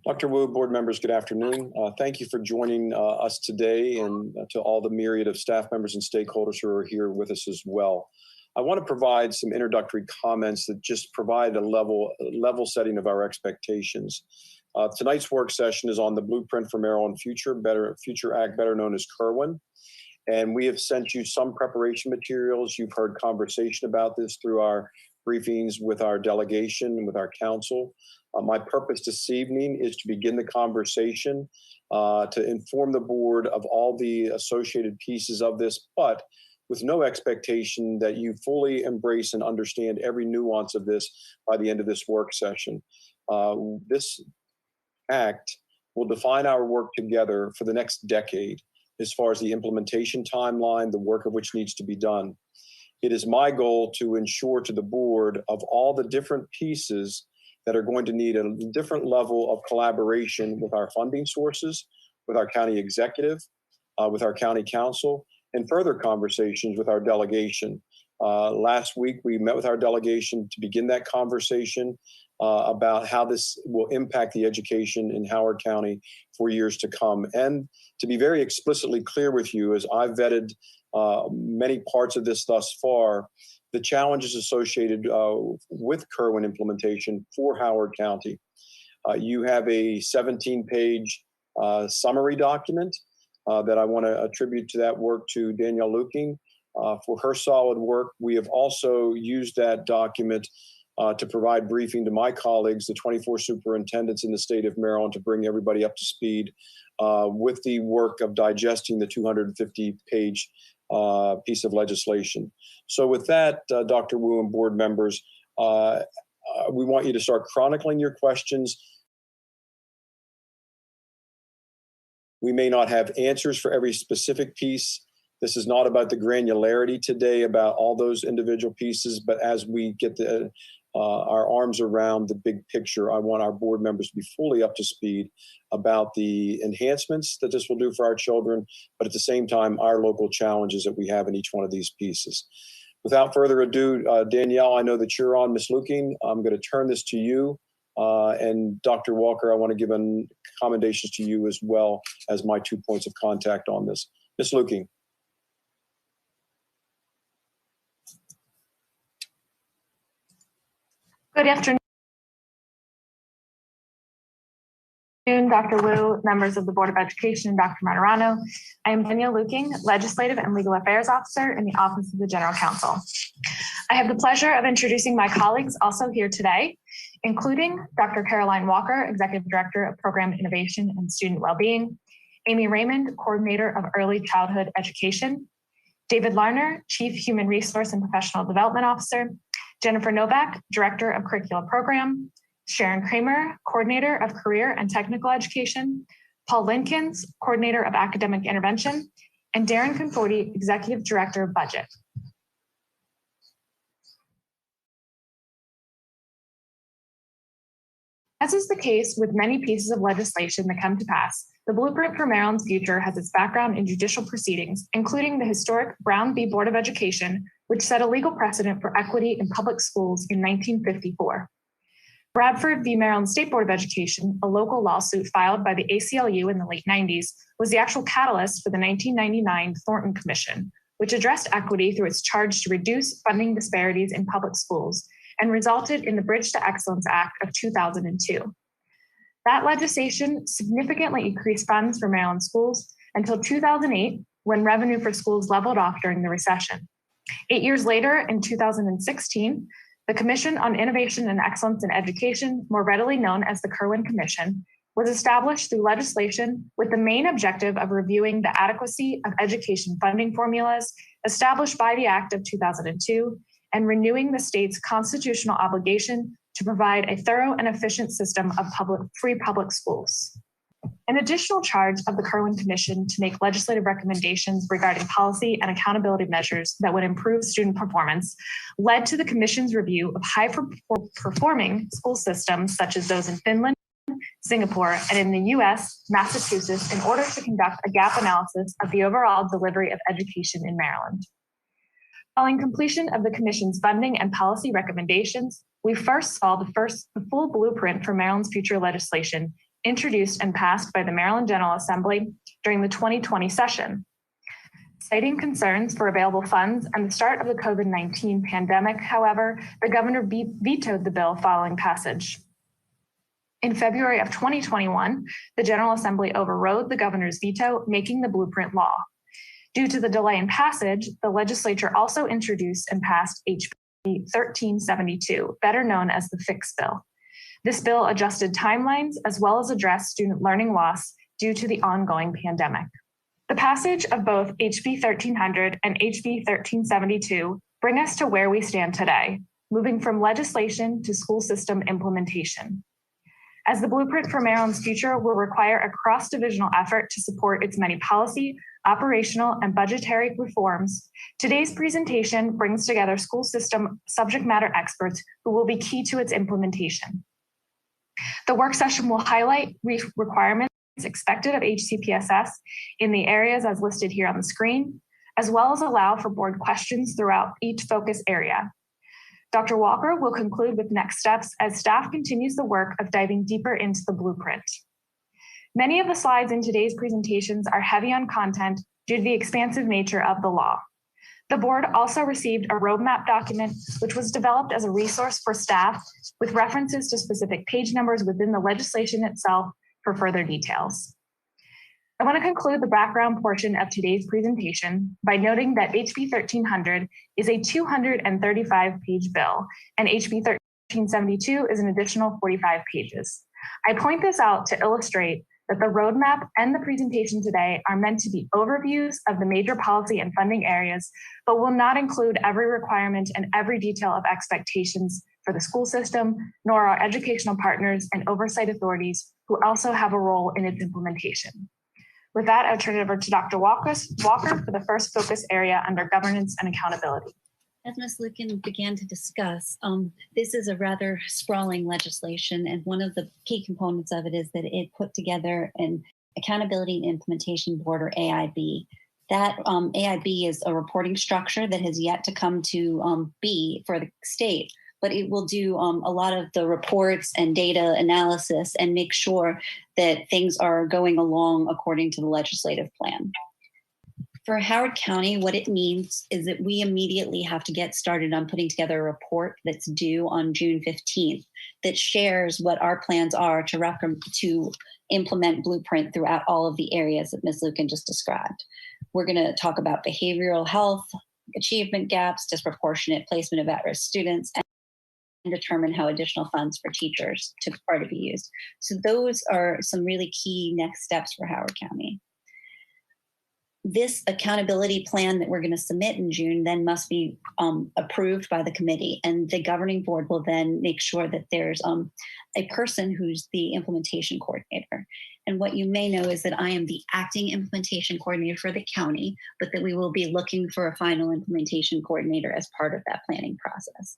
Dr. Wu, board members, good afternoon. Thank you for joining us today, and to all the myriad of staff members and stakeholders who are here with us as well. I want to provide some introductory comments that just provide a level setting of our expectations. Tonight's work session is on the Blueprint for Maryland Future Act, better known as Kirwan. And we have sent you some preparation materials. You've heard conversation about this through our briefings with our delegation and with our council. My purpose this evening is to begin the conversation, to inform the board of all the associated pieces of this, but with no expectation that you fully embrace and understand every nuance of this by the end of this work session. This act will define our work together for the next decade as far as the implementation timeline, the work of which needs to be done. It is my goal to ensure to the board of all the different pieces that are going to need a different level of collaboration with our funding sources, with our county executive, with our county council, and further conversations with our delegation. Last week, we met with our delegation to begin that conversation about how this will impact the education in Howard County for years to come. And to be very explicitly clear with you, as I've vetted many parts of this thus far, the challenges associated with Kirwan implementation for Howard County. You have a 17-page summary document that I want to attribute to that work to Danielle Luking for her solid work. We have also used that document to provide briefing to my colleagues, the 24 superintendents in the state of Maryland, to bring everybody up to speed with the work of digesting the 250-page piece of legislation. So with that, Dr. Wu and board members, we want you to start chronicling your questions. We may not have answers for every specific piece. This is not about the granularity today about all those individual pieces, but as we get our arms around the big picture, I want our board members to be fully up to speed about the enhancements that this will do for our children, but at the same time, our local challenges that we have in each one of these pieces. Without further ado, Danielle, I know that you're on, Ms. Luking. I'm going to turn this to you. And Dr. Walker, I want to give commendations to you as well as my 2 points of contact on this. Ms. Luking. Good afternoon, Dr. Wu, members of the Board of Education, and Dr. Martirano. I am Danielle Luking, Legislative and Legal Affairs Officer in the Office of the General Counsel. I have the pleasure of introducing my colleagues also here today, including Dr. Caroline Walker, Executive Director of Program Innovation and Student Wellbeing, Amy Raymond, Coordinator of Early Childhood Education, David Larner, Chief Human Resource and Professional Development Officer, Jennifer Novak, Director of Curriculum Program, Sharon Kramer, Coordinator of Career and Technical Education, Paul Linkins, Coordinator of Academic Intervention, and Darren Conforti, Executive Director of Budget. As is the case with many pieces of legislation that come to pass, the Blueprint for Maryland's Future has its background in judicial proceedings, including the historic Brown v. Board of Education, which set a legal precedent for equity in public schools in 1954. Bradford v. Maryland State Board of Education, a local lawsuit filed by the ACLU in the late 90s, was the actual catalyst for the 1999 Thornton Commission, which addressed equity through its charge to reduce funding disparities in public schools and resulted in the Bridge to Excellence Act of 2002. That legislation significantly increased funds for Maryland schools until 2008, when revenue for schools leveled off during the recession. 8 years later, in 2016, the Commission on Innovation and Excellence in Education, more readily known as the Kirwan Commission, was established through legislation with the main objective of reviewing the adequacy of education funding formulas established by the Act of 2002 and renewing the state's constitutional obligation to provide a thorough and efficient system of free public schools. An additional charge of the Kirwan Commission to make legislative recommendations regarding policy and accountability measures that would improve student performance led to the Commission's review of high-performing school systems such as those in Finland, Singapore, and in the US, Massachusetts, in order to conduct a gap analysis of the overall delivery of education in Maryland. Following completion of the Commission's funding and policy recommendations, we first saw the full blueprint for Maryland's future legislation introduced and passed by the Maryland General Assembly during the 2020 session. Citing concerns for available funds and the start of the COVID-19 pandemic, however, the governor vetoed the bill following passage. In February of 2021, the General Assembly overrode the governor's veto, making the blueprint law. Due to the delay in passage, the legislature also introduced and passed HB 1372, better known as the Fix Bill. This bill adjusted timelines as well as addressed student learning loss due to the ongoing pandemic. The passage of both HB 1300 and HB 1372 bring us to where we stand today, moving from legislation to school system implementation. As the blueprint for Maryland's future will require a cross-divisional effort to support its many policy, operational, and budgetary reforms, today's presentation brings together school system subject matter experts who will be key to its implementation. The work session will highlight requirements expected of HCPSS in the areas as listed here on the screen, as well as allow for board questions throughout each focus area. Dr. Walker will conclude with next steps as staff continues the work of diving deeper into the blueprint. Many of the slides in today's presentations are heavy on content due to the expansive nature of the law. The board also received a roadmap document, which was developed as a resource for staff with references to specific page numbers within the legislation itself for further details. I want to conclude the background portion of today's presentation by noting that HB 1300 is a 235-page bill, and HB 1372 is an additional 45 pages. I point this out to illustrate that the roadmap and the presentation today are meant to be overviews of the major policy and funding areas, but will not include every requirement and every detail of expectations for the school system, nor our educational partners and oversight authorities who also have a role in its implementation. With that, I'll turn it over to Dr. Walker for the first focus area under governance and accountability. As Ms. Lucan began to discuss, this is a rather sprawling legislation, and one of the key components of it is that it put together an Accountability and Implementation Board, or AIB. That AIB is a reporting structure that has yet to come to be for the state, but it will do a lot of the reports and data analysis and make sure that things are going along according to the legislative plan. For Howard County, what it means is that we immediately have to get started on putting together a report that's due on June 15th that shares what our plans are to implement Blueprint throughout all of the areas that Ms. Lucan just described. We're going to talk about behavioral health, achievement gaps, disproportionate placement of at-risk students, and determine how additional funds for teachers are to be used. So those are some really key next steps for Howard County. This accountability plan that we're going to submit in June then must be approved by the committee, and the governing board will then make sure that there's a person who's the implementation coordinator. And what you may know is that I am the acting implementation coordinator for the county, but that we will be looking for a final implementation coordinator as part of that planning process.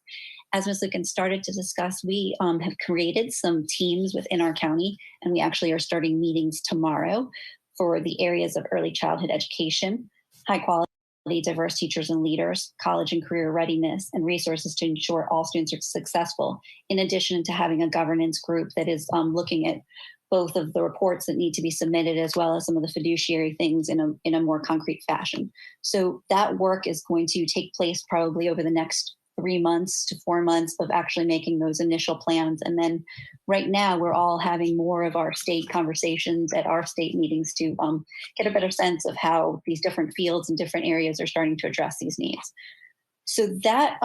As Ms. Lucan started to discuss, we have created some teams within our county, and we actually are starting meetings tomorrow for the areas of early childhood education, high quality diverse teachers and leaders, college and career readiness, and resources to ensure all students are successful, in addition to having a governance group that is looking at both of the reports that need to be submitted as well as some of the fiduciary things in a more concrete fashion. So that work is going to take place probably over the next 3 months to 4 months of actually making those initial plans. And then right now we're all having more of our state conversations at our state meetings to get a better sense of how these different fields and different areas are starting to address these needs. So that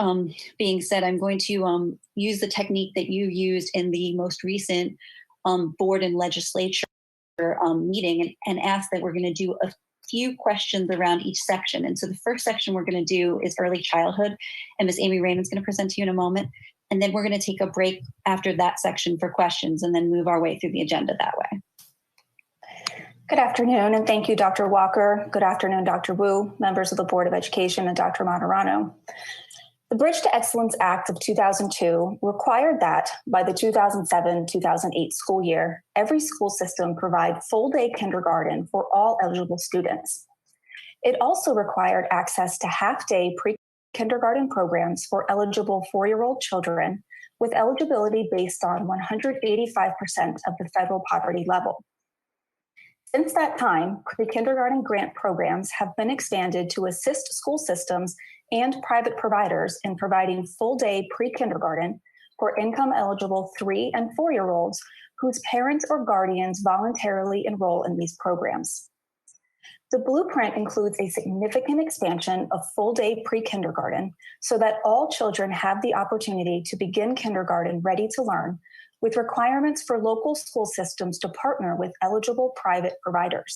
being said, I'm going to use the technique that you used in the most recent board and legislature meeting and ask that we're going to do a few questions around each section. And so the first section we're going to do is early childhood, and Ms. Amy Raymond's going to present to you in a moment. And then we're going to take a break after that section for questions and then move our way through the agenda that way. Good afternoon, and thank you, Dr. Walker. Good afternoon, Dr. Wu, members of the Board of Education, and Dr. Monterano. The Bridge to Excellence Act of 2002 required that by the 2007-2008 school year, every school system provide full-day kindergarten for all eligible students. It also required access to half-day pre kindergarten programs for eligible 4-year-old children with eligibility based on 185% of the federal poverty level. Since that time, pre-kindergarten grant programs have been expanded to assist school systems and private providers in providing full-day pre-kindergarten for income-eligible 3- and 4-year-olds whose parents or guardians voluntarily enroll in these programs. The blueprint includes a significant expansion of full-day pre-kindergarten so that all children have the opportunity to begin kindergarten ready to learn, with requirements for local school systems to partner with eligible private providers.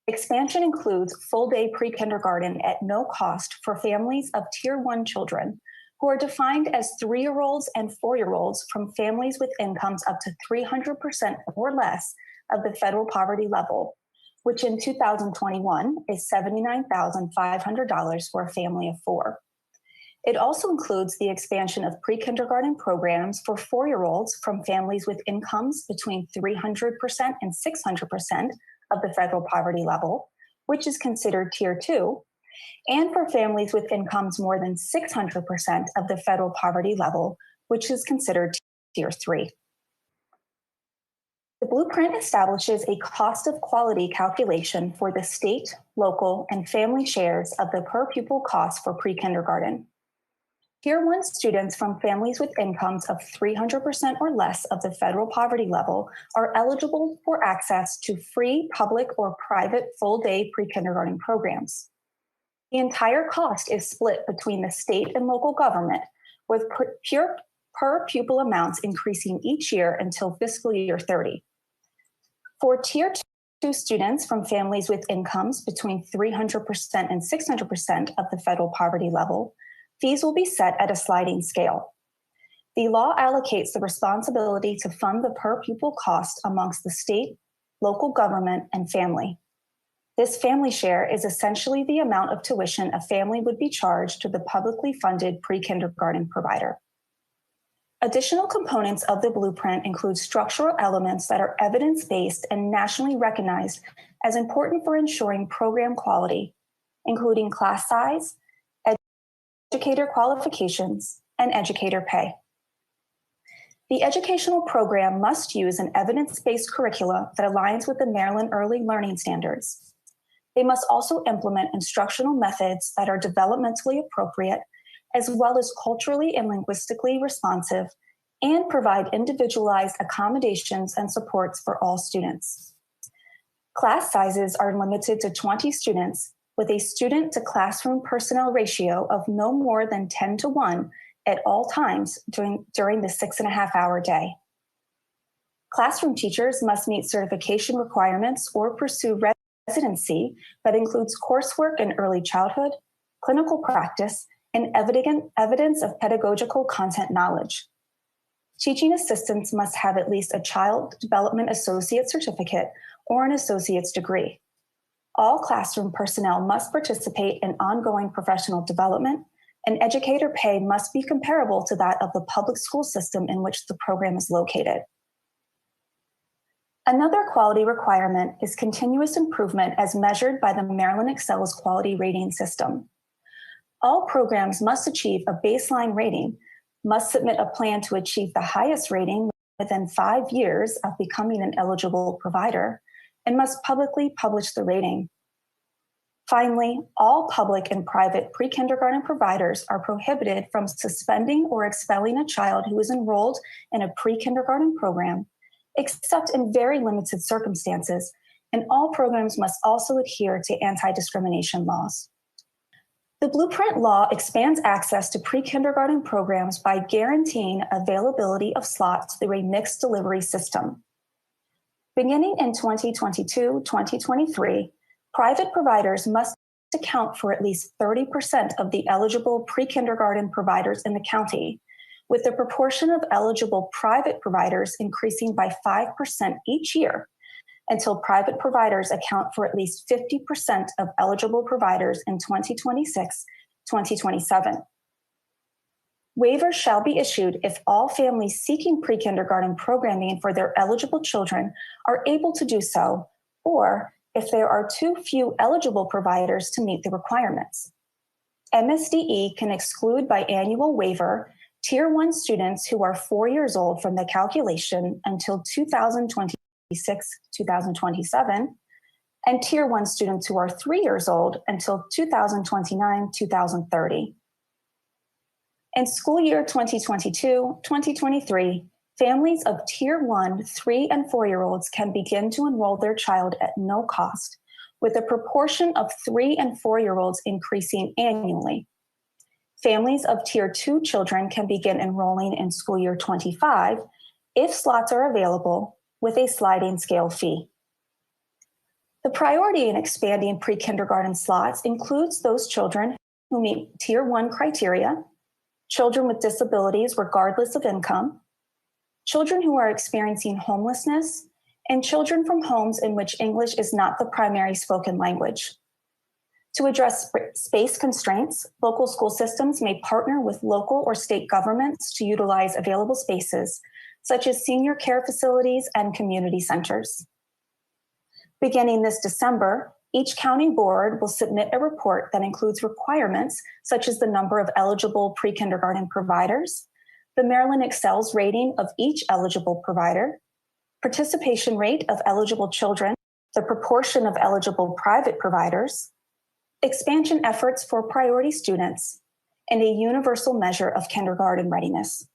Expansion includes full-day pre-kindergarten at no cost for families of Tier 1 children, who are defined as 3-year-olds and 4-year-olds from families with incomes up to 300% or less of the federal poverty level, which in 2021 is $79,500 for a family of 4. It also includes the expansion of pre-kindergarten programs for 4-year-olds from families with incomes between 300% and 600% of the federal poverty level, which is considered Tier 2, and for families with incomes more than 600% of the federal poverty level, which is considered Tier 3. The blueprint establishes a cost of quality calculation for the state, local, and family shares of the per pupil cost for pre-kindergarten. Tier 1 students from families with incomes of 300% or less of the federal poverty level are eligible for access to free public or private full-day pre-kindergarten programs. The entire cost is split between the state and local government, with per pupil amounts increasing each year until fiscal year 30. For Tier 2 students from families with incomes between 300% and 600% of the federal poverty level, fees will be set at a sliding scale. The law allocates the responsibility to fund the per pupil cost amongst the state, local government, and family. This family share is essentially the amount of tuition a family would be charged to the publicly funded pre-kindergarten provider. Additional components of the blueprint include structural elements that are evidence-based and nationally recognized as important for ensuring program quality, including class size, educator qualifications, and educator pay. The educational program must use an evidence-based curricula that aligns with the Maryland Early Learning Standards. They must also implement instructional methods that are developmentally appropriate, as well as culturally and linguistically responsive, and provide individualized accommodations and supports for all students. Class sizes are limited to 20 students, with a student to classroom personnel ratio of no more than 10:1 at all times during the 6.5-hour day. Classroom teachers must meet certification requirements or pursue residency that includes coursework in early childhood, clinical practice, and evidence of pedagogical content knowledge. Teaching assistants must have at least a Child Development Associate Certificate or an associate's degree. All classroom personnel must participate in ongoing professional development, and educator pay must be comparable to that of the public school system in which the program is located. Another quality requirement is continuous improvement as measured by the Maryland Excels quality rating system. All programs must achieve a baseline rating, must submit a plan to achieve the highest rating within 5 years of becoming an eligible provider, and must publicly publish the rating. Finally, all public and private pre-kindergarten providers are prohibited from suspending or expelling a child who is enrolled in a pre-kindergarten program, except in very limited circumstances, and all programs must also adhere to anti-discrimination laws. The Blueprint Law expands access to pre-kindergarten programs by guaranteeing availability of slots through a mixed delivery system. Beginning in 2022-2023, private providers must account for at least 30% of the eligible pre-kindergarten providers in the county, with the proportion of eligible private providers increasing by 5% each year until private providers account for at least 50% of eligible providers in 2026-2027. Waivers shall be issued if all families seeking pre-kindergarten programming for their eligible children are able to do so, or if there are too few eligible providers to meet the requirements. MSDE can exclude by annual waiver Tier 1 students who are 4 years old from the calculation until 2026-2027, and Tier 1 students who are 3 years old until 2029-2030. In school year 2022-2023, families of Tier 1 3 and 4-year-olds can begin to enroll their child at no cost, with a proportion of 3 and 4-year-olds increasing annually. Families of Tier 2 children can begin enrolling in school year 25 if slots are available, with a sliding scale fee. The priority in expanding pre-kindergarten slots includes those children who meet Tier 1 criteria, children with disabilities regardless of income, children who are experiencing homelessness, and children from homes in which English is not the primary spoken language. To address space constraints, local school systems may partner with local or state governments to utilize available spaces, such as senior care facilities and community centers. Beginning this December, each county board will submit a report that includes requirements such as the number of eligible pre-kindergarten providers, the Maryland Excels rating of each eligible provider, participation rate of eligible children, the proportion of eligible private providers, expansion efforts for priority students, and a universal measure of kindergarten readiness.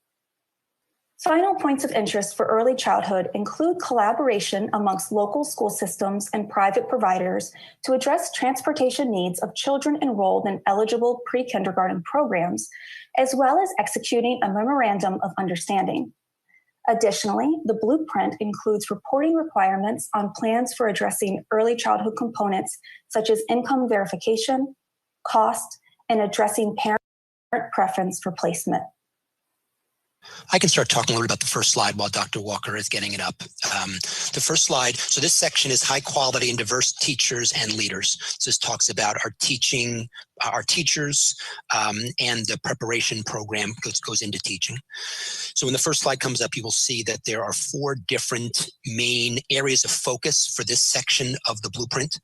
Final points of interest for early childhood include collaboration amongst local school systems and private providers to address transportation needs of children enrolled in eligible pre-kindergarten programs, as well as executing a memorandum of understanding. Additionally, the blueprint includes reporting requirements on plans for addressing early childhood components such as income verification, cost, and addressing parent preference for placement. I can start talking a little about the first slide while Dr. Walker is getting it up. The first slide, so this section is high quality and diverse teachers and leaders. So this talks about our teaching, our teachers, and the preparation program goes into teaching. So when the first slide comes up, you will see that there are 4 different main areas of focus for this section of the blueprint.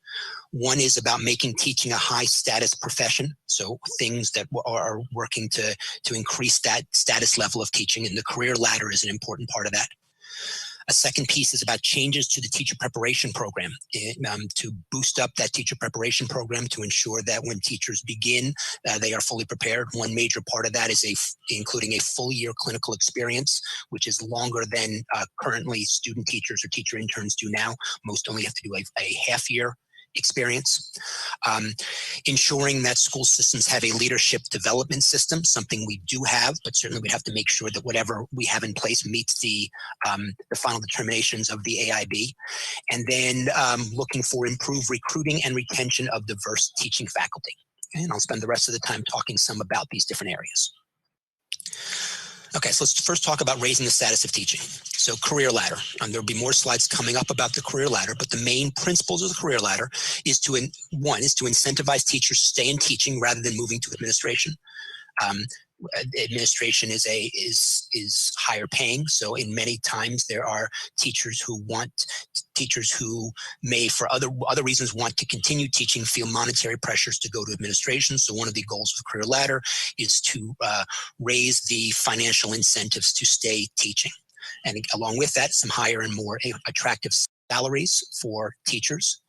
One is about making teaching a high status profession. So things that are working to increase that status level of teaching, and the career ladder is an important part of that. A second piece is about changes to the teacher preparation program to boost up that teacher preparation program to ensure that when teachers begin, they are fully prepared. One major part of that is including a full year clinical experience, which is longer than currently student teachers or teacher interns do now. Most only have to do a half year experience. Ensuring that school systems have a leadership development system, something we do have, but certainly we'd have to make sure that whatever we have in place meets the final determinations of the AIB. And then looking for improved recruiting and retention of diverse teaching faculty. And I'll spend the rest of the time talking some about these different areas. Okay, so let's first talk about raising the status of teaching. So career ladder, and there'll be more slides coming up about the career ladder, but the main principles of the career ladder is to incentivize teachers to stay in teaching rather than moving to administration. Administration is higher paying, so in many times there are teachers who may for other reasons want to continue teaching, feel monetary pressures to go to administration. So one of the goals of the career ladder is to raise the financial incentives to stay teaching, and along with that, some higher and more attractive salaries for teachers,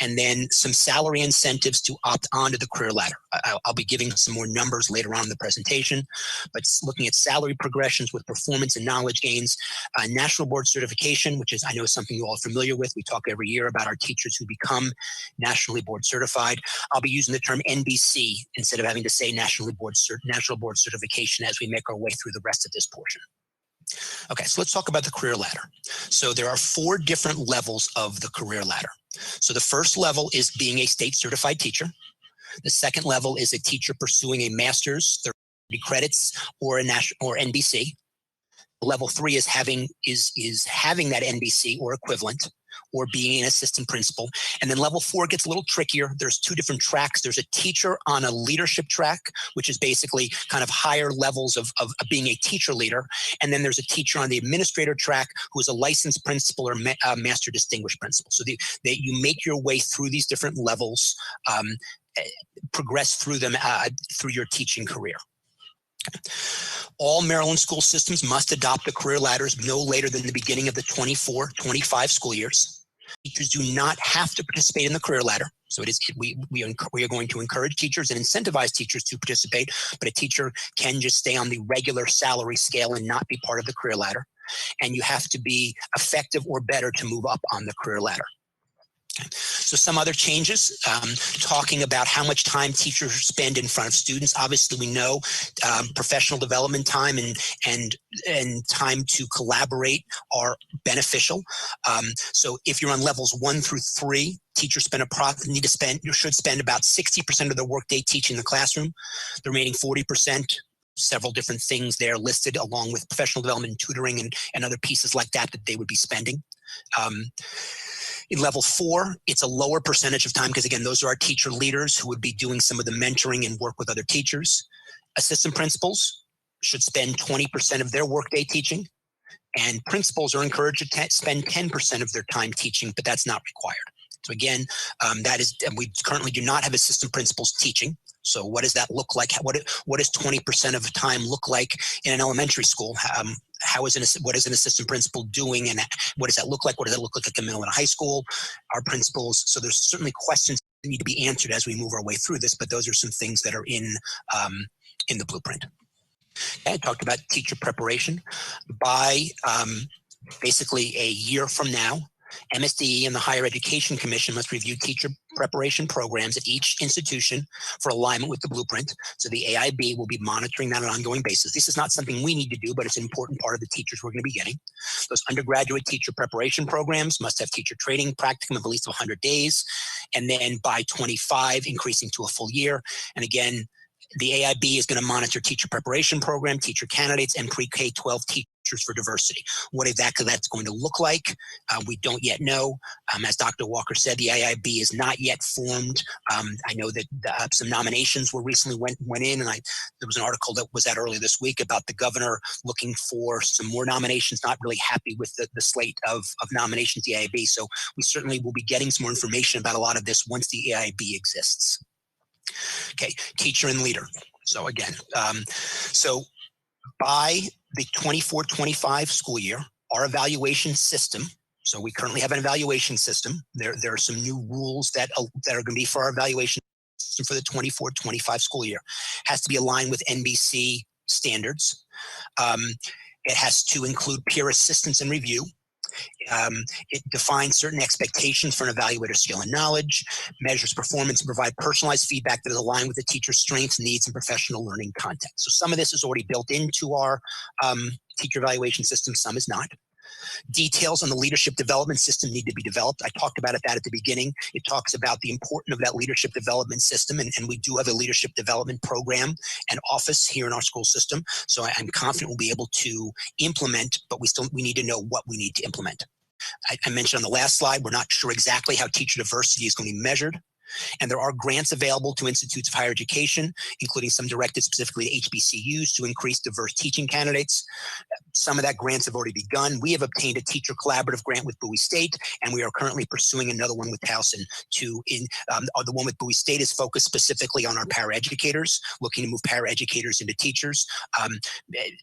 and then some salary incentives to opt onto the career ladder. I'll be giving some more numbers later on in the presentation, but looking at salary progressions with performance and knowledge gains, national board certification, which is, I know, something you all are familiar with. We talk every year about our teachers who become nationally board certified. I'll be using the term NBC instead of having to say national board certification as we make our way through the rest of this portion. Okay, so let's talk about the career ladder. So there are 4 different levels of the career ladder. So the first level is being a state certified teacher. The second level is a teacher pursuing a master's, 30 credits, or NBC. Level 3 is having that NBC or equivalent, or being an assistant principal. And then level 4 gets a little trickier. There's 2 different tracks. There's a teacher on a leadership track, which is basically kind of higher levels of being a teacher leader. And then there's a teacher on the administrator track who is a licensed principal or master distinguished principal. So you make your way through these different levels progress through them through your teaching career. All Maryland school systems must adopt the career ladders no later than the beginning of the 24-25 school years. Teachers do not have to participate in the career ladder. So we are going to encourage teachers and incentivize teachers to participate, but a teacher can just stay on the regular salary scale and not be part of the career ladder. And you have to be effective or better to move up on the career ladder. So some other changes, talking about how much time teachers spend in front of students. Obviously, we know professional development time and time to collaborate are beneficial. So if you're on levels 1 through 3, teachers should spend about 60% of their workday teaching the classroom. The remaining 40%. Several different things there listed along with professional development, tutoring, and other pieces like that they would be spending. In level 4, it's a lower percentage of time because, again, those are our teacher leaders who would be doing some of the mentoring and work with other teachers. Assistant principals should spend 20% of their workday teaching, and principals are encouraged to spend 10% of their time teaching, but that's not required. So again, we currently do not have assistant principals teaching. So what does that look like? What does 20% of the time look like in an elementary school? What is an assistant principal doing, and what does that look like? What does that look like at the middle and high school? Our principals. So there's certainly questions that need to be answered as we move our way through this, but those are some things that are in the blueprint. Okay, I talked about teacher preparation. By basically a year from now, MSDE and the Higher Education Commission must review teacher preparation programs at each institution for alignment with the blueprint. So the AIB will be monitoring that on an ongoing basis. This is not something we need to do, but it's an important part of the teachers we're going to be getting. Those undergraduate teacher preparation programs must have teacher training practicum of at least 100 days. And then by 25, increasing to a full year. And again, the AIB is going to monitor teacher preparation program, teacher candidates, and pre-K-12 teachers for diversity. What exactly that's going to look like, we don't yet know. As Dr. Walker said, the AIB is not yet formed. I know that some nominations were recently went in, and there was an article that was out earlier this week about the governor looking for some more nominations, not really happy with the slate of nominations the AIB. So we certainly will be getting some more information about a lot of this once the AIB exists. Okay, teacher and leader. So again, so by the 24-25 school year, our evaluation system, so we currently have an evaluation system. There are some new rules that are going to be for our evaluation system for the 24-25 school year. Has to be aligned with NBC standards. It has to include peer assistance and review. It defines certain expectations for an evaluator's skill and knowledge, measures performance, and provide personalized feedback that is aligned with the teacher's strengths, needs, and professional learning content. So some of this is already built into our teacher evaluation system, some is not. Details on the leadership development system need to be developed. I talked about that at the beginning. It talks about the importance of that leadership development system, and we do have a leadership development program and office here in our school system. So I'm confident we'll be able to implement, but we need to know what we need to implement. I mentioned on the last slide, we're not sure exactly how teacher diversity is going to be measured. And there are grants available to institutes of higher education, including some directed specifically to HBCUs to increase diverse teaching candidates. Some of that grants have already begun. We have obtained a teacher collaborative grant with BOE State, and we are currently pursuing another one with Towson. The one with BOE State is focused specifically on our paraeducators, looking to move paraeducators into teachers,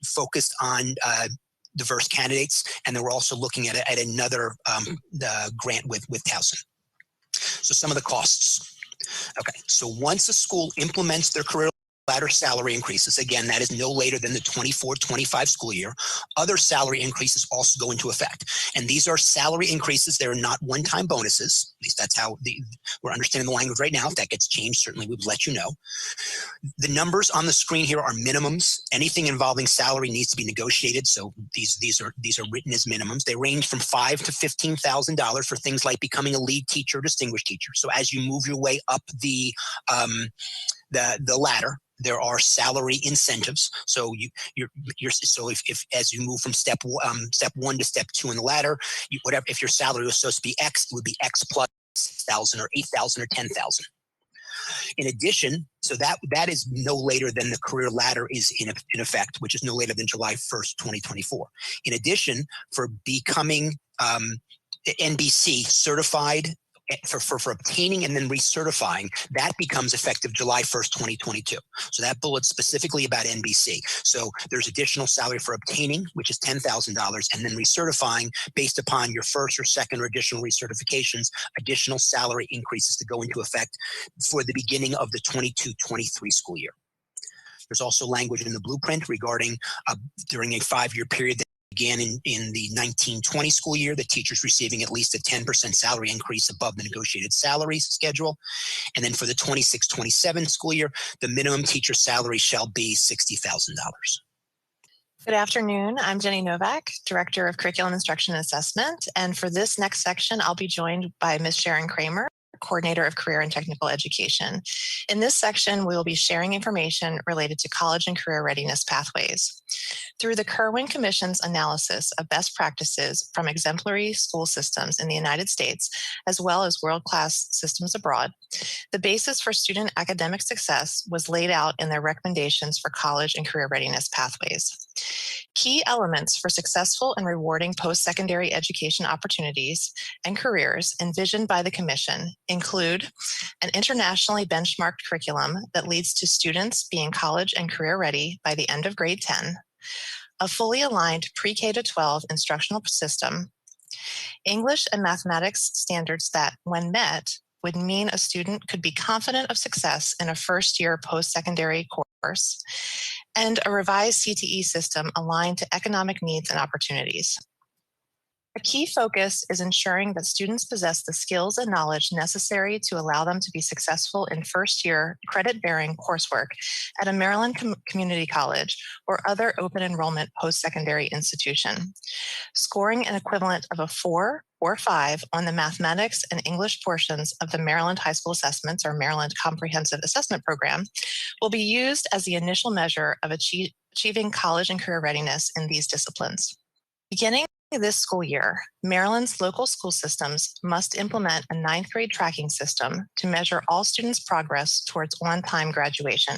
focused on diverse candidates. And then we're also looking at another grant with Towson. So some of the costs. Okay, so once a school implements their career ladder salary increases, again, that is no later than the 24-25 school year, other salary increases also go into effect. And these are salary increases. They're not one-time bonuses. At least that's how we're understanding the language right now. If that gets changed, certainly we would let you know. The numbers on the screen here are minimums. Anything involving salary needs to be negotiated. So these are written as minimums. They range from $5,000 to $15,000 for things like becoming a lead teacher, distinguished teacher. So as you move your way up the ladder, there are salary incentives. So if as you move from step 1 to step 2 in the ladder, if your salary was supposed to be X, it would be X plus 6,000 or 8,000 or 10,000. In addition, so that is no later than the career ladder is in effect, which is no later than July 1st, 2024. In addition, for becoming NBC certified for obtaining and then recertifying, that becomes effective July 1st, 2022. So that bullet's specifically about NBC. So there's additional salary for obtaining, which is $10,000, and then recertifying based upon your first or second or additional recertifications, additional salary increases to go into effect for the beginning of the 22-23 school year. There's also language in the blueprint regarding during a 5-year period that began in the 1920 school year, the teachers receiving at least a 10% salary increase above the negotiated salary schedule. And then for the 26-27 school year, the minimum teacher salary shall be $60,000. Good afternoon. I'm Jenny Novak, Director of Curriculum Instruction and Assessment. And for this next section, I'll be joined by Ms. Sharon Kramer, Coordinator of Career and Technical Education. In this section, we will be sharing information related to college and career readiness pathways. Through the Kirwan Commission's analysis of best practices from exemplary school systems in the United States, as well as world-class systems abroad, the basis for student academic success was laid out in their recommendations for college and career readiness pathways. Key elements for successful and rewarding post-secondary education opportunities and careers envisioned by the Commission include an internationally benchmarked curriculum that leads to students being college and career ready by the end of grade 10, a fully aligned pre-K to 12 instructional system, English and mathematics standards that, when met, would mean a student could be confident of success in a first-year post-secondary course, and a revised CTE system aligned to economic needs and opportunities. A key focus is ensuring that students possess the skills and knowledge necessary to allow them to be successful in first-year credit-bearing coursework at a Maryland community college or other open enrollment post-secondary institution. Scoring an equivalent of a 4 or 5 on the mathematics and English portions of the Maryland High School Assessments or Maryland Comprehensive Assessment Program will be used as the initial measure of achieving college and career readiness in these disciplines. Beginning this school year, Maryland's local school systems must implement a 9th grade tracking system to measure all students' progress towards on-time graduation.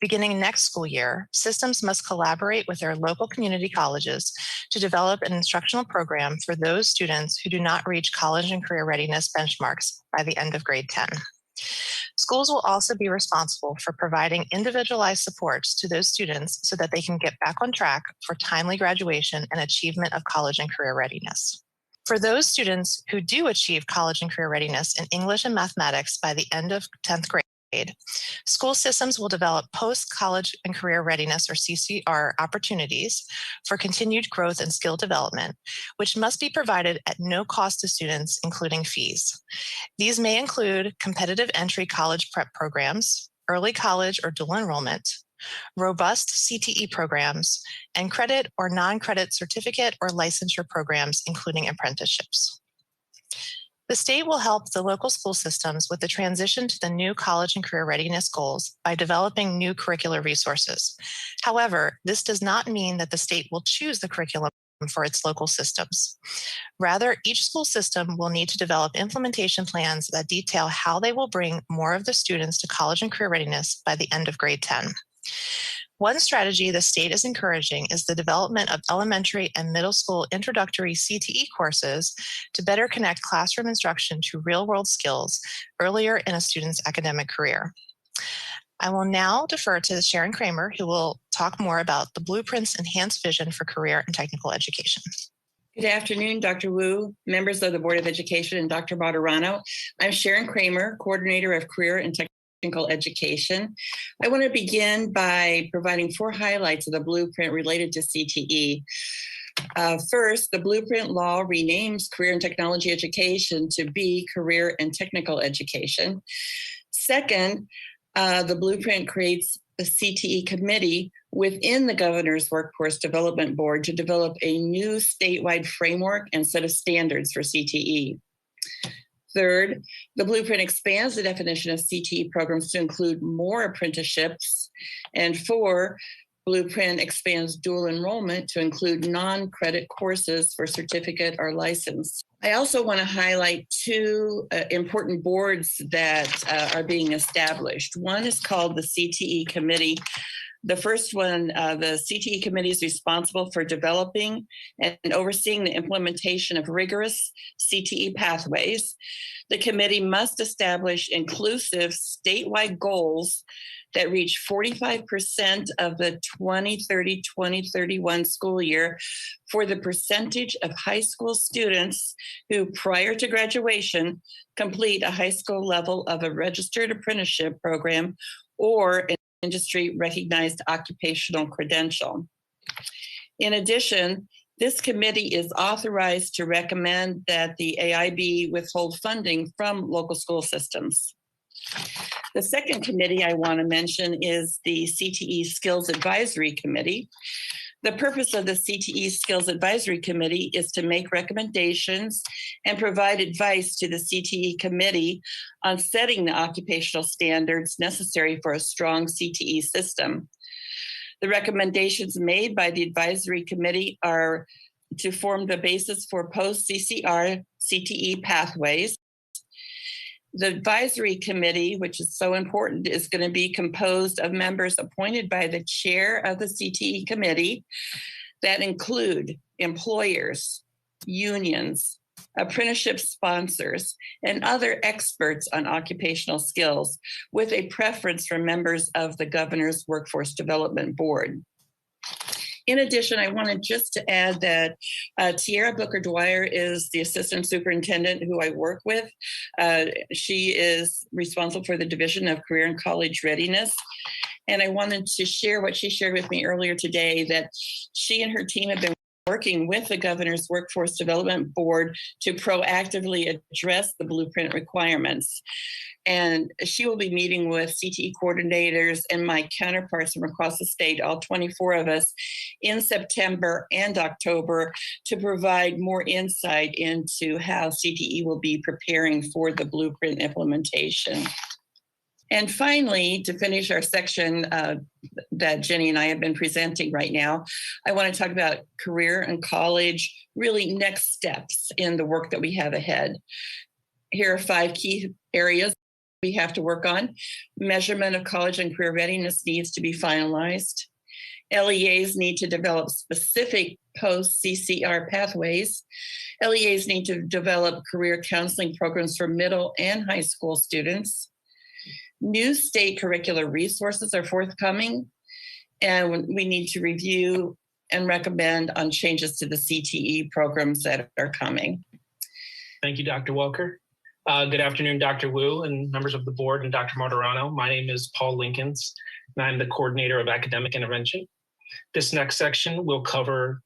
Beginning next school year, systems must collaborate with their local community colleges to develop an instructional program for those students who do not reach college and career readiness benchmarks by the end of grade 10. Schools will also be responsible for providing individualized supports to those students so that they can get back on track for timely graduation and achievement of college and career readiness. For those students who do achieve college and career readiness in English and mathematics by the end of 10th grade, school systems will develop post-college and career readiness or CCR opportunities for continued growth and skill development, which must be provided at no cost to students, including fees. These may include competitive entry college prep programs, early college or dual enrollment, robust CTE programs, and credit or non-credit certificate or licensure programs, including apprenticeships. The state will help the local school systems with the transition to the new college and career readiness goals by developing new curricular resources. However, this does not mean that the state will choose the curriculum for its local systems. Rather, each school system will need to develop implementation plans that detail how they will bring more of the students to college and career readiness by the end of grade 10. One strategy the state is encouraging is the development of elementary and middle school introductory CTE courses to better connect classroom instruction to real-world skills earlier in a student's academic career. I will now defer to Sharon Kramer, who will talk more about the Blueprint's enhanced vision for career and technical education. Good afternoon, Dr. Wu, members of the Board of Education, and Dr. Badarano. I'm Sharon Kramer, Coordinator of Career and Technical Education. I want to begin by providing 4 highlights of the blueprint related to CTE. First, the blueprint law renames career and technology education to be career and technical education. Second, the blueprint creates a CTE committee within the Governor's Workforce Development Board to develop a new statewide framework and set of standards for CTE. Third, the blueprint expands the definition of CTE programs to include more apprenticeships. And 4, blueprint expands dual enrollment to include non-credit courses for certificate or license. I also want to highlight 2 important boards that are being established. One is called the CTE Committee. The first one, the CTE committee is responsible for developing and overseeing the implementation of rigorous CTE pathways. The committee must establish inclusive statewide goals that reach 45% of the 2030-2031 school year for the percentage of high school students who, prior to graduation, complete a high school level of a registered apprenticeship program or an industry recognized occupational credential. In addition, this committee is authorized to recommend that the AIB withhold funding from local school systems. The second committee I want to mention is the CTE Skills Advisory Committee. The purpose of the CTE Skills Advisory Committee is to make recommendations and provide advice to the CTE committee on setting the occupational standards necessary for a strong CTE system. The recommendations made by the advisory committee are to form the basis for post-CCR CTE pathways. The advisory committee, which is so important, is going to be composed of members appointed by the chair of the CTE committee that include employers, unions, apprenticeship sponsors, and other experts on occupational skills, with a preference for members of the Governor's Workforce Development Board. In addition, I wanted just to add that Tiara Booker-Dwyer is the assistant superintendent who I work with. She is responsible for the Division of Career and College Readiness. And I wanted to share what she shared with me earlier today, that she and her team have been working with the Governor's Workforce Development Board to proactively address the blueprint requirements. And she will be meeting with CTE coordinators and my counterparts from across the state, all 24 of us, in September and October to provide more insight into how CTE will be preparing for the blueprint implementation. And finally, to finish our section that Jenny and I have been presenting right now, I want to talk about career and college, really next steps in the work that we have ahead. Here are 5 key areas we have to work on. Measurement of college and career readiness needs to be finalized. LEAs need to develop specific post-CCR pathways. LEAs need to develop career counseling programs for middle and high school students. New state curricular resources are forthcoming, and we need to review and recommend on changes to the CTE programs that are coming. Thank you, Dr. Walker. Good afternoon, Dr. Wu and members of the board and Dr. Martirano. My name is Paul Linkins, and I'm the coordinator of academic intervention. This next section will cover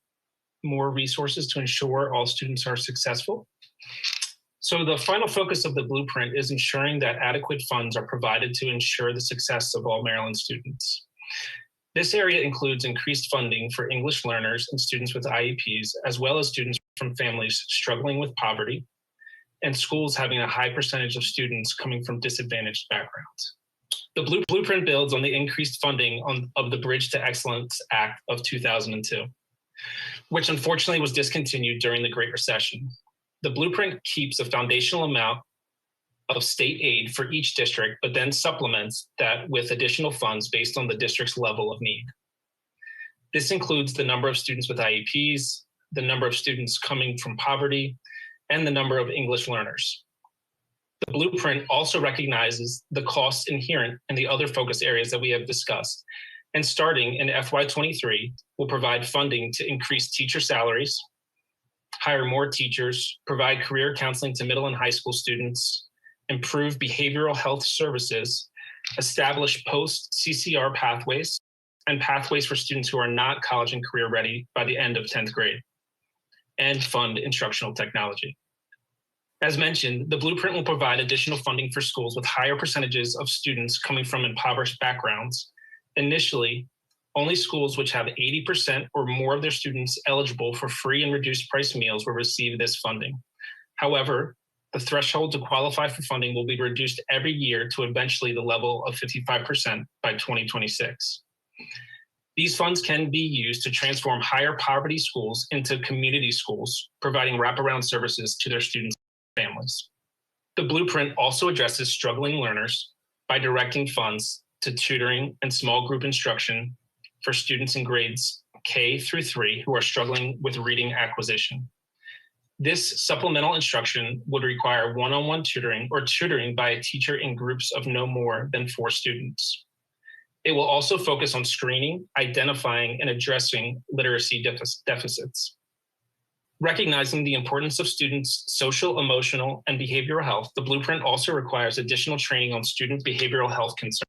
more resources to ensure all students are successful. So the final focus of the blueprint is ensuring that adequate funds are provided to ensure the success of all Maryland students. This area includes increased funding for English learners and students with IEPs, as well as students from families struggling with poverty and schools having a high percentage of students coming from disadvantaged backgrounds. The blueprint builds on the increased funding of the Bridge to Excellence Act of 2002, which unfortunately was discontinued during the Great Recession. The blueprint keeps a foundational amount of state aid for each district, but then supplements that with additional funds based on the district's level of need. This includes the number of students with IEPs, the number of students coming from poverty, and the number of English learners. The blueprint also recognizes the costs inherent in the other focus areas that we have discussed, and starting in FY23, will provide funding to increase teacher salaries, hire more teachers, provide career counseling to middle and high school students, improve behavioral health services, establish post-CCR pathways, and pathways for students who are not college and career ready by the end of 10th grade, and fund instructional technology. As mentioned, the blueprint will provide additional funding for schools with higher percentages of students coming from impoverished backgrounds. Initially, only schools which have 80% or more of their students eligible for free and reduced price meals will receive this funding. However, the threshold to qualify for funding will be reduced every year to eventually the level of 55% by 2026. These funds can be used to transform higher poverty schools into community schools, providing wraparound services to their students and families. The blueprint also addresses struggling learners by directing funds to tutoring and small group instruction for students in grades K through 3 who are struggling with reading acquisition. This supplemental instruction would require one-on-one tutoring or tutoring by a teacher in groups of no more than 4 students. It will also focus on screening, identifying, and addressing literacy deficits. Recognizing the importance of students' social, emotional, and behavioral health, the blueprint also requires additional training on student behavioral health concerns,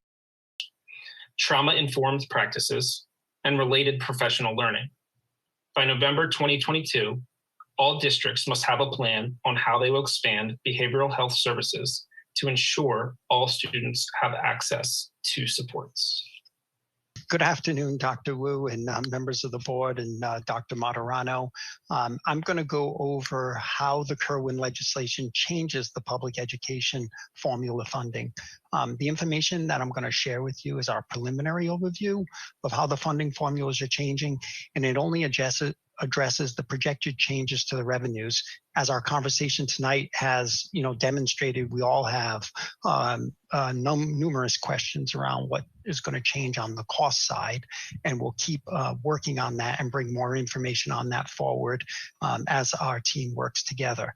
trauma-informed practices, and related professional learning. By November 2022, all districts must have a plan on how they will expand behavioral health services to ensure all students have access to supports. Good afternoon, Dr. Wu and members of the board and Dr. Moderano. I'm going to go over how the Kirwan legislation changes the public education formula funding. The information that I'm going to share with you is our preliminary overview of how the funding formulas are changing, and it only addresses the projected changes to the revenues. As our conversation tonight has, demonstrated, we all have numerous questions around what is going to change on the cost side, and we'll keep working on that and bring more information on that forward as our team works together.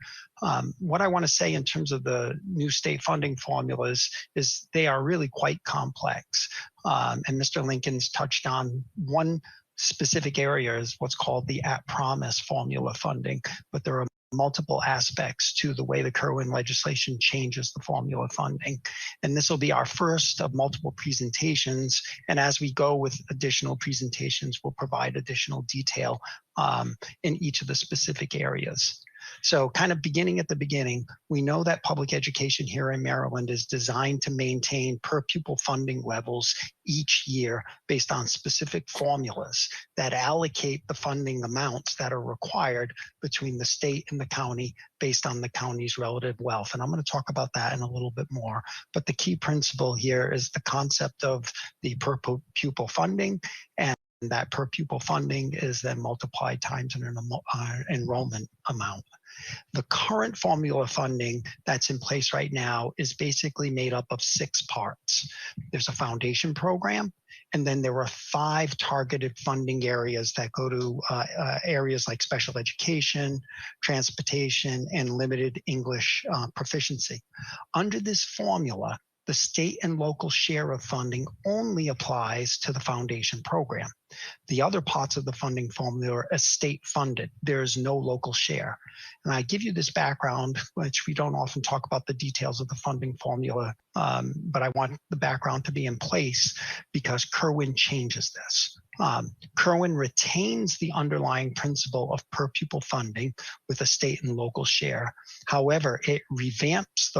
What I want to say in terms of the new state funding formulas is they are really quite complex, and Mr. Lincoln's touched on one specific area is what's called the at-promise formula funding, but there are multiple aspects to the way the Kirwan legislation changes the formula funding. And this will be our first of multiple presentations. And as we go with additional presentations, we'll provide additional detail in each of the specific areas. So kind of beginning at the beginning, we know that public education here in Maryland is designed to maintain per pupil funding levels each year based on specific formulas that allocate the funding amounts that are required between the state and the county based on the county's relative wealth. And I'm going to talk about that in a little bit more. But the key principle here is the concept of the per pupil funding, and that per pupil funding is then multiplied times an enrollment amount. The current formula funding that's in place right now is basically made up of 6 parts. There's a foundation program, and then there are 5 targeted funding areas that go to areas like special education, transportation, and limited English proficiency. Under this formula, the state and local share of funding only applies to the foundation program. The other parts of the funding formula are state funded. There is no local share. And I give you this background, which we don't often talk about the details of the funding formula, but I want the background to be in place because Kirwan changes this. Kirwan retains the underlying principle of per pupil funding with a state and local share. However, it revamps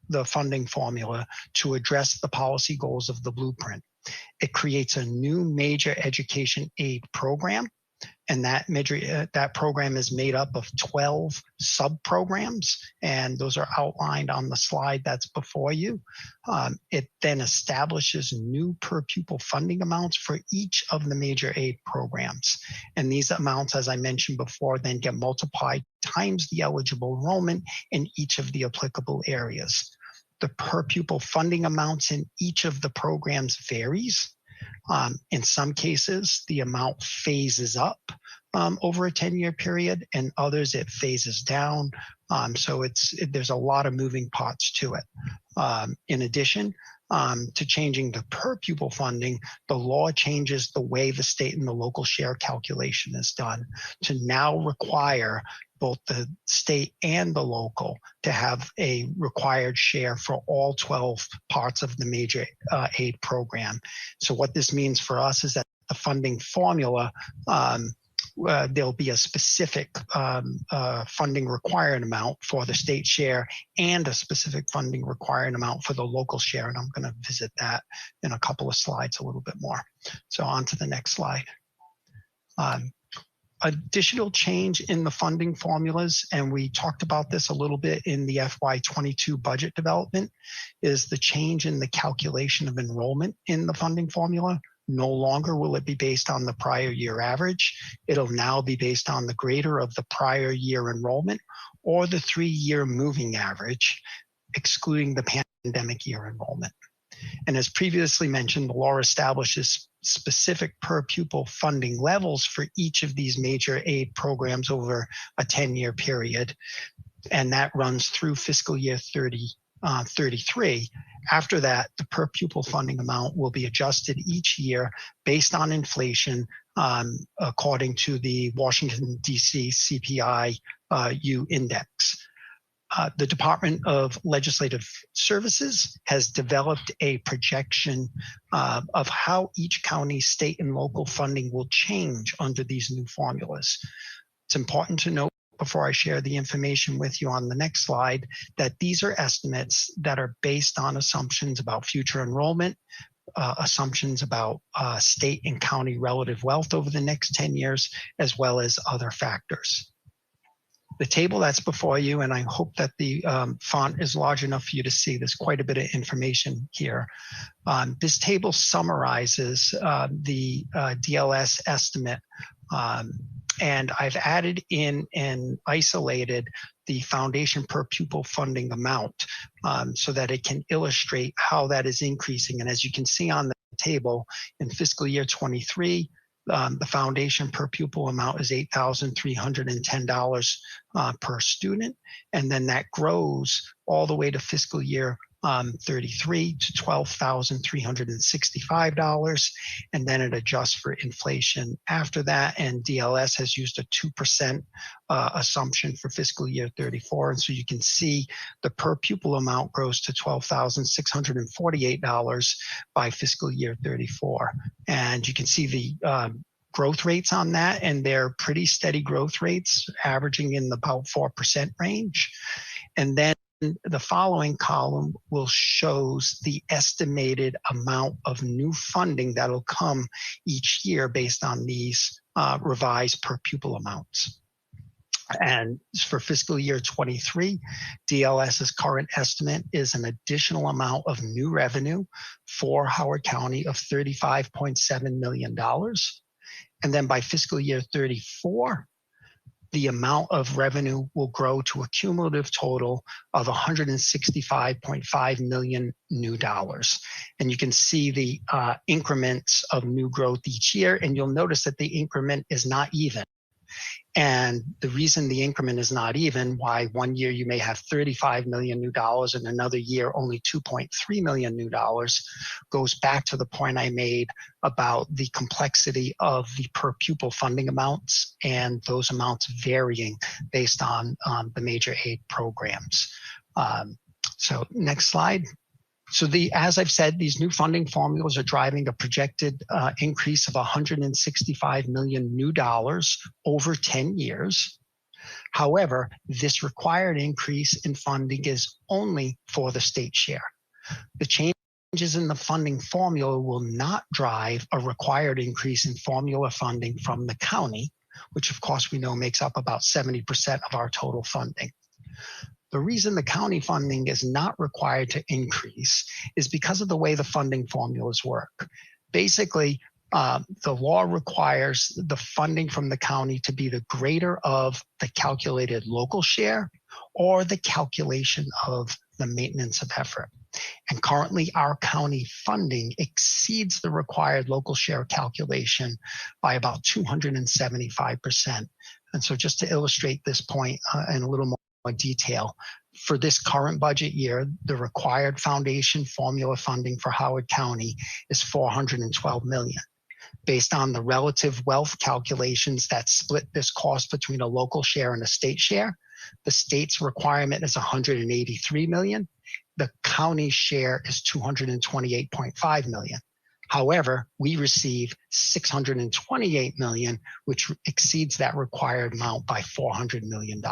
the funding formula to address the policy goals of the blueprint. It creates a new major education aid program, and that program is made up of 12 sub-programs, and those are outlined on the slide that's before you. It then establishes new per pupil funding amounts for each of the major aid programs. And these amounts, as I mentioned before, then get multiplied times the eligible enrollment in each of the applicable areas. The per pupil funding amounts in each of the programs varies. In some cases, the amount phases up over a 10-year period, and others it phases down. So there's a lot of moving parts to it. In addition to changing the per pupil funding, the law changes the way the state and the local share calculation is done to now require both the state and the local to have a required share for all 12 parts of the major aid program. So what this means for us is that the funding formula, there'll be a specific funding required amount for the state share and a specific funding required amount for the local share. And I'm going to visit that in a couple of slides a little bit more. So on to the next slide. Additional change in the funding formulas, and we talked about this a little bit in the FY22 budget development, is the change in the calculation of enrollment in the funding formula. No longer will it be based on the prior year average. It'll now be based on the greater of the prior year enrollment or the 3-year moving average, excluding the pandemic year enrollment. And as previously mentioned, the law establishes specific per pupil funding levels for each of these major aid programs over a 10-year period. And that runs through fiscal year 33. After that, the per pupil funding amount will be adjusted each year based on inflation, according to the Washington, D.C. CPI-U index. The Department of Legislative Services has developed a projection of how each county, state, and local funding will change under these new formulas. It's important to note before I share the information with you on the next slide that these are estimates that are based on assumptions about future enrollment, assumptions about state and county relative wealth over the next 10 years, as well as other factors. The table that's before you, and I hope that the font is large enough for you to see, there's quite a bit of information here. This table summarizes the DLS estimate, and I've added in and isolated the foundation per pupil funding amount so that it can illustrate how that is increasing. And as you can see on the table, in fiscal year 23, the foundation per pupil amount is $8,310 per student. And then that grows all the way to fiscal year 33 to $12,365. And then it adjusts for inflation after that. And DLS has used a 2% assumption for fiscal year 34. And so you can see the per pupil amount grows to $12,648 by fiscal year 34. And you can see the growth rates on that, and they're pretty steady growth rates, averaging in the about 4% range. And then the following column will shows the estimated amount of new funding that'll come each year based on these revised per pupil amounts. And for fiscal year 23, DLS's current estimate is an additional amount of new revenue for Howard County of $35.7 million. And then by fiscal year 34, the amount of revenue will grow to a cumulative total of $165.5 million new dollars. And you can see the increments of new growth each year, and you'll notice that the increment is not even. And the reason the increment is not even, why one year you may have $35 million new dollars and another year only $2.3 million new dollars, goes back to the point I made about the complexity of the per pupil funding amounts and those amounts varying based on the major aid programs. So next slide. So as I've said, these new funding formulas are driving a projected increase of $165 million new dollars over 10 years. However, this required increase in funding is only for the state share. The changes in the funding formula will not drive a required increase in formula funding from the county, which of course we know makes up about 70% of our total funding. The reason the county funding is not required to increase is because of the way the funding formulas work. Basically, the law requires the funding from the county to be the greater of the calculated local share or the calculation of the maintenance of effort. And currently, our county funding exceeds the required local share calculation by about 275%. And so just to illustrate this point in a little more detail, for this current budget year, the required foundation formula funding for Howard County is $412 million. Based on the relative wealth calculations that split this cost between a local share and a state share, the state's requirement is $183 million. The county share is $228.5 million. However, we receive $628 million, which exceeds that required amount by $400 million.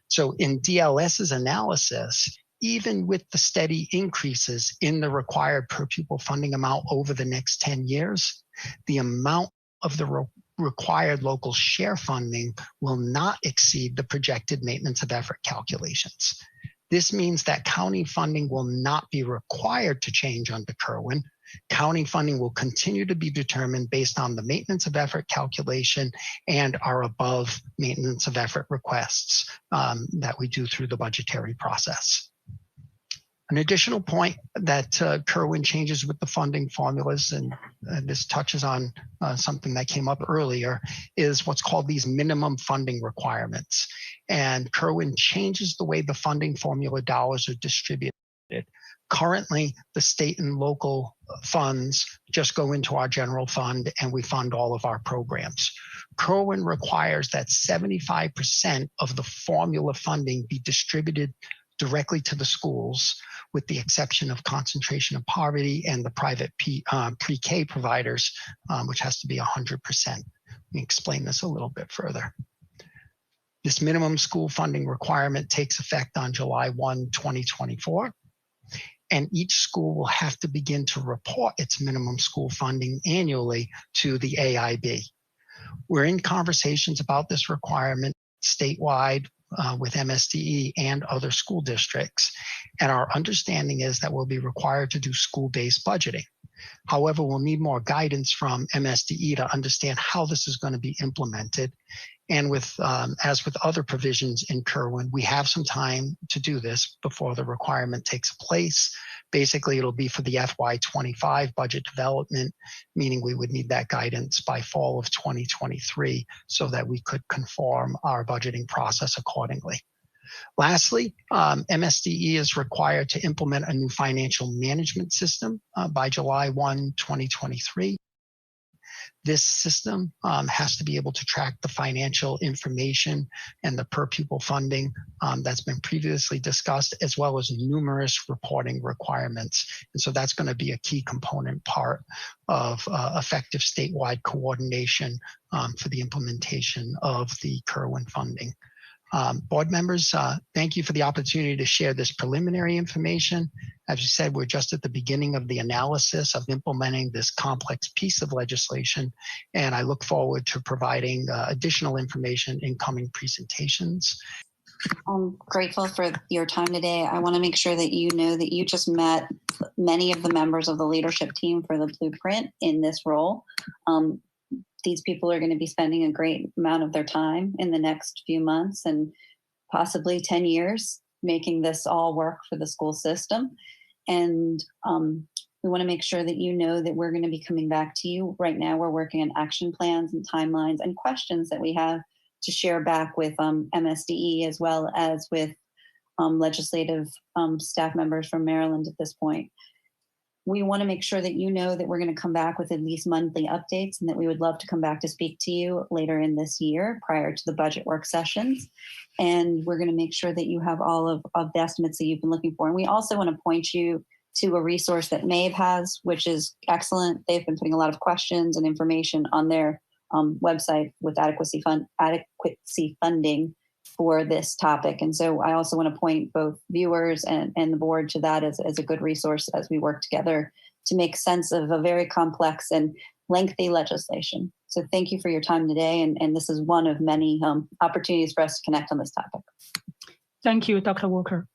So in DLS's analysis, even with the steady increases in the required per pupil funding amount over the next 10 years, the amount of the required local share funding will not exceed the projected maintenance of effort calculations. This means that county funding will not be required to change under Kirwan. County funding will continue to be determined based on the maintenance of effort calculation and our above maintenance of effort requests that we do through the budgetary process. An additional point that Kirwan changes with the funding formulas, and this touches on something that came up earlier, is what's called these minimum funding requirements. And Kirwan changes the way the funding formula dollars are distributed. Currently, the state and local funds just go into our general fund and we fund all of our programs. Kirwan requires that 75% of the formula funding be distributed directly to the schools, with the exception of concentration of poverty and the private pre-K providers, which has to be 100%. Let me explain this a little bit further. This minimum school funding requirement takes effect on July 1, 2024. And each school will have to begin to report its minimum school funding annually to the AIB. We're in conversations about this requirement statewide with MSDE and other school districts. And our understanding is that we'll be required to do school-based budgeting. However, we'll need more guidance from MSDE to understand how this is going to be implemented. And with, as with other provisions in Kirwan, we have some time to do this before the requirement takes place. Basically, it'll be for the FY25 budget development, meaning we would need that guidance by fall of 2023 so that we could conform our budgeting process accordingly. Lastly, MSDE is required to implement a new financial management system by July 1, 2023. This system has to be able to track the financial information and the per pupil funding that's been previously discussed, as well as numerous reporting requirements. And so that's going to be a key component part of effective statewide coordination for the implementation of the Kirwan funding. Board members, thank you for the opportunity to share this preliminary information. As you said, we're just at the beginning of the analysis of implementing this complex piece of legislation, and I look forward to providing additional information in coming presentations. I'm grateful for your time today. I want to make sure that you know that you just met many of the members of the leadership team for the blueprint in this role. These people are going to be spending a great amount of their time in the next few months and possibly 10 years making this all work for the school system. And we want to make sure that you know that we're going to be coming back to you. Right now, we're working on action plans and timelines and questions that we have to share back with MSDE as well as with legislative staff members from Maryland at this point. We want to make sure that you know that we're going to come back with at least monthly updates and that we would love to come back to speak to you later in this year prior to the budget work sessions. And we're going to make sure that you have all of the estimates that you've been looking for. And we also want to point you to a resource that MAVE has, which is excellent. They've been putting a lot of questions and information on their website with adequacy funding for this topic. And so I also want to point both viewers and the board to that as a good resource as we work together to make sense of a very complex and lengthy legislation. So thank you for your time today. And this is one of many opportunities for us to connect on this topic. Thank you, Dr. Walker.